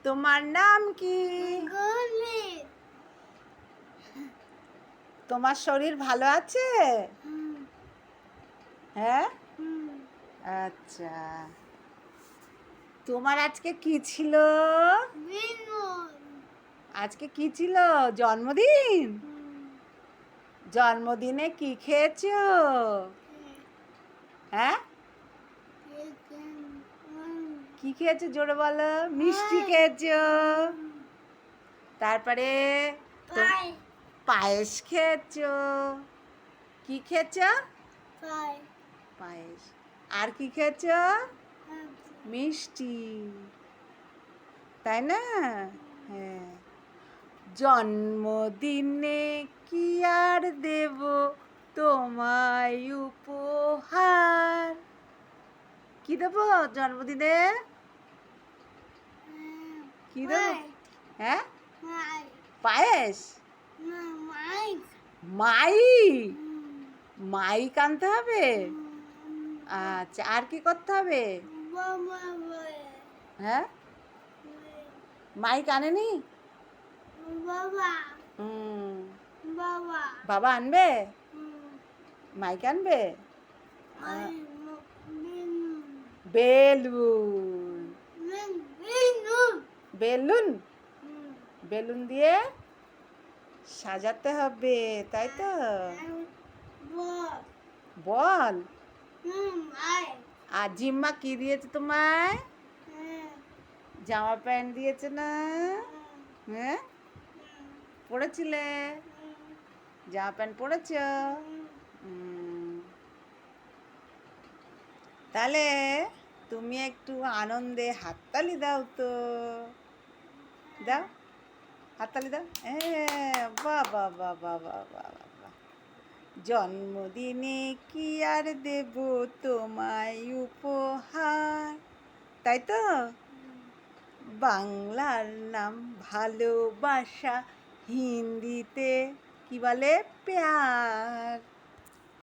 তোমার নাম কি? তোমার শরীর ভালো আছে? হ্যাঁ, আচ্ছা। তোমার আজকে কি ছিল? আজকে কি ছিল? জন্মদিন? জন্মদিনে কি খেয়েছো? হ্যাঁ, কি খেয়েছো জোরে বলো? মিষ্টি খেয়েছো, তারপরে পায়েস খেয়েছো। কি খেয়েছো? পায়েস। আর কি খেয়েছো? মিষ্টি, তাই না? হ্যাঁ। জন্মদিনে কি আর দেব তোমায় উপহার? কি দেব জন্মদিনে? কি দেব? হ্যাঁ, পায়েস। মাইক, মাইক আনতে হবে। আচ্ছা, আর কি করতে হবে? হ্যাঁ, মাইক আনেনি? বাবা আনবে? মাইক আনবে? বেলুন, বেলুন, বেলুন দিয়ে সাজাতে হবে, তাই তো? বল। আর জিম্মা কি দিয়েছে তোমায়? জামা প্যান্ট দিয়েছে না? হ্যাঁ, পড়েছিলে? জামা প্যান্ট পড়েছ? তাহলে তুমি একটু আনন্দে হাততালি দাও তো, দাও, হাততালি দাও। বাহ বাহ বাহ বাহ বাহ বাহ বাহ। জন্মদিনে কি আর দেব তোমায় উপহার, তাই তো? বাংলার নাম ভালোবাসা, হিন্দিতে কি বলে? প্যার।